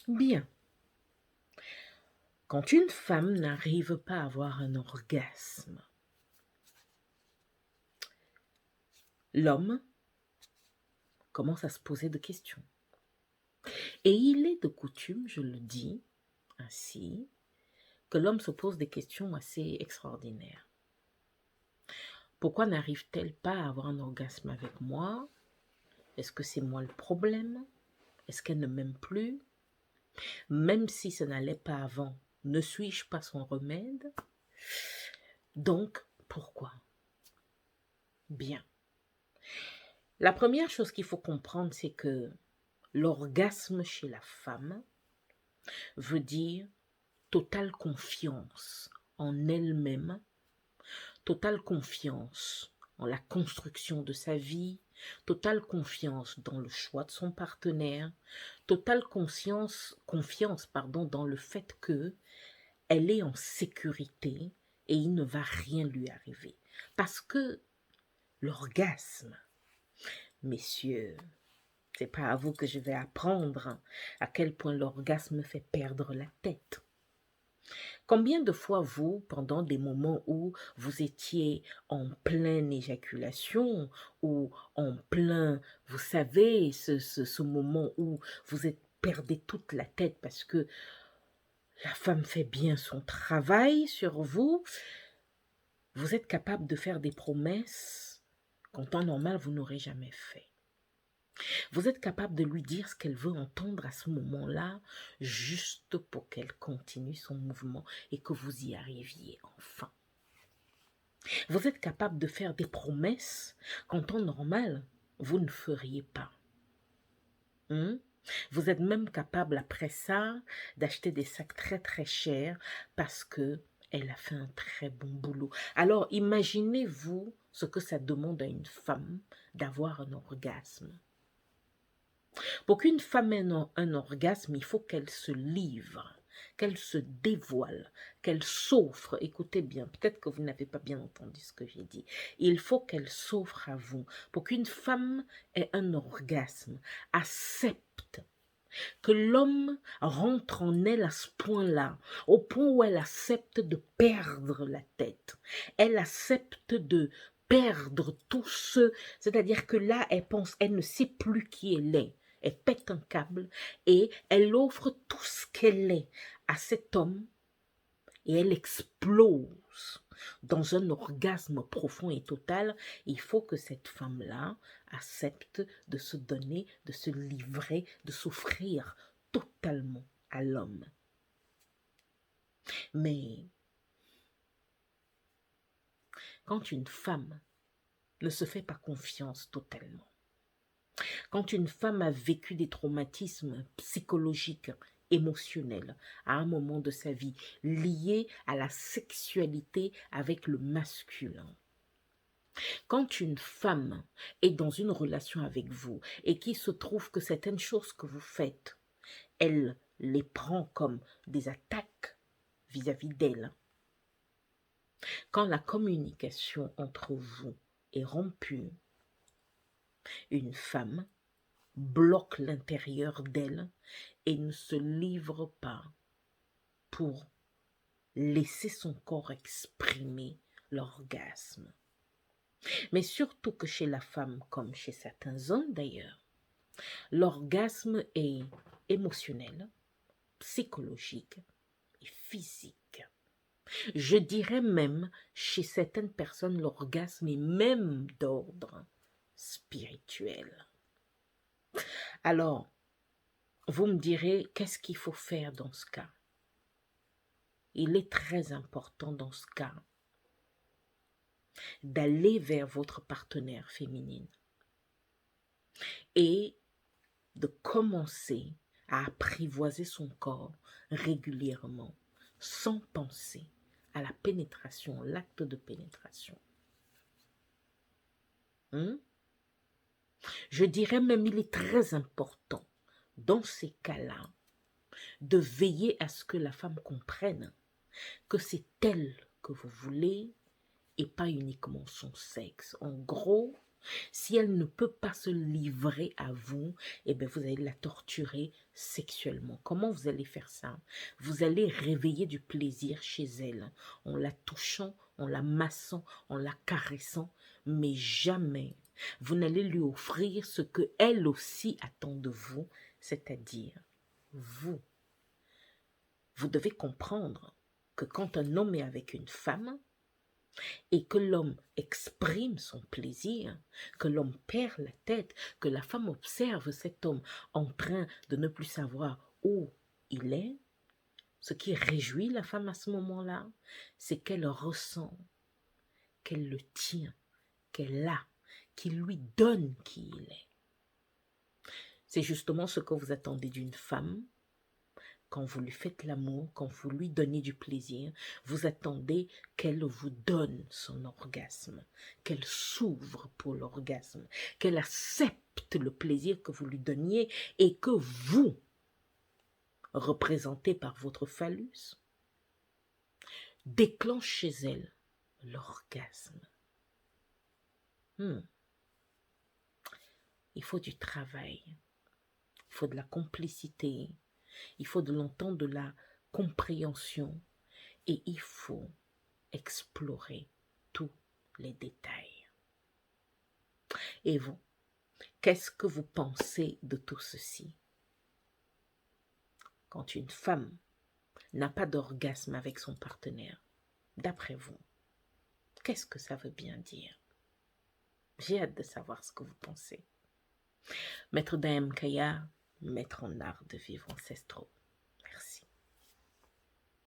Bien. Quand une femme n'arrive pas à avoir un orgasme, l'homme commence à se poser des questions. Et il est de coutume, je le dis ainsi, que l'homme se pose des questions assez extraordinaires. Pourquoi n'arrive-t-elle pas à avoir un orgasme avec moi? Est-ce que c'est moi le problème? Est-ce qu'elle ne m'aime plus? Même si ça n'allait pas avant, ne suis-je pas son remède? Donc, pourquoi? Bien. La première chose qu'il faut comprendre, c'est que l'orgasme chez la femme veut dire totale confiance en elle-même, totale confiance en la construction de sa vie, totale confiance dans le choix de son partenaire, totale confiance dans le fait que elle est en sécurité et il ne va rien lui arriver. Parce que l'orgasme, messieurs, c'est pas à vous que je vais apprendre à quel point l'orgasme fait perdre la tête. Combien de fois vous, pendant des moments où vous étiez en pleine éjaculation ou en plein, vous savez, ce moment où vous perdez toute la tête parce que la femme fait bien son travail sur vous, vous êtes capable de faire des promesses qu'en temps normal, vous n'aurez jamais fait. Vous êtes capable de lui dire ce qu'elle veut entendre à ce moment-là, juste pour qu'elle continue son mouvement et que vous y arriviez enfin. Vous êtes capable de faire des promesses qu'en temps normal, vous ne feriez pas. Vous êtes même capable après ça d'acheter des sacs très très chers parce que elle a fait un très bon boulot. Alors imaginez-vous ce que ça demande à une femme d'avoir un orgasme. Pour qu'une femme ait un orgasme, il faut qu'elle se livre, qu'elle se dévoile, qu'elle s'offre. Écoutez bien, peut-être que vous n'avez pas bien entendu ce que j'ai dit. Il faut qu'elle s'offre à vous. Pour qu'une femme ait un orgasme, accepte que l'homme rentre en elle à ce point-là, au point où elle accepte de perdre la tête. Elle accepte de perdre tout ce... C'est-à-dire que là, elle pense, elle ne sait plus qui elle est. Elle pète un câble et elle offre tout ce qu'elle est à cet homme et elle explose dans un orgasme profond et total. Il faut que cette femme-là accepte de se donner, de se livrer, de s'offrir totalement à l'homme. Mais quand une femme ne se fait pas confiance totalement, quand une femme a vécu des traumatismes psychologiques, émotionnels, à un moment de sa vie, liés à la sexualité avec le masculin, quand une femme est dans une relation avec vous et qu'il se trouve que certaines choses que vous faites, elle les prend comme des attaques vis-à-vis d'elle, quand la communication entre vous est rompue, une femme bloque l'intérieur d'elle et ne se livre pas pour laisser son corps exprimer l'orgasme. Mais surtout que chez la femme, comme chez certains hommes d'ailleurs, l'orgasme est émotionnel, psychologique et physique. Je dirais même, chez certaines personnes, l'orgasme est même d'ordre spirituel. Alors, vous me direz, qu'est-ce qu'il faut faire dans ce cas? Il est très important dans ce cas d'aller vers votre partenaire féminine et de commencer à apprivoiser son corps régulièrement sans penser à la pénétration, l'acte de pénétration. Je dirais même il est très important dans ces cas-là de veiller à ce que la femme comprenne que c'est elle que vous voulez et pas uniquement son sexe. En gros, Si elle ne peut pas se livrer à vous, eh bien, vous allez la torturer sexuellement. Comment vous allez faire ça? Vous allez réveiller du plaisir chez elle en la touchant, en la massant, en la caressant, mais jamais vous n'allez lui offrir ce que elle aussi attend de vous, c'est-à-dire vous. Vous devez comprendre que quand un homme est avec une femme, et que l'homme exprime son plaisir, que l'homme perd la tête, que la femme observe cet homme en train de ne plus savoir où il est, ce qui réjouit la femme à ce moment-là, c'est qu'elle ressent, qu'elle le tient, qu'elle a, qu'il lui donne qui il est. C'est justement ce que vous attendez d'une femme. Quand vous lui faites l'amour, quand vous lui donnez du plaisir, vous attendez qu'elle vous donne son orgasme, qu'elle s'ouvre pour l'orgasme, qu'elle accepte le plaisir que vous lui donniez et que vous, représenté par votre phallus, déclenche chez elle l'orgasme. Il faut du travail, il faut de la complicité, il faut de l'entente, de la compréhension et il faut explorer tous les détails. Et vous, qu'est-ce que vous pensez de tout ceci? Quand une femme n'a pas d'orgasme avec son partenaire, d'après vous, qu'est-ce que ça veut bien dire? J'ai hâte de savoir ce que vous pensez. Maître Daem Kaya, maître en art de vivre ancestraux.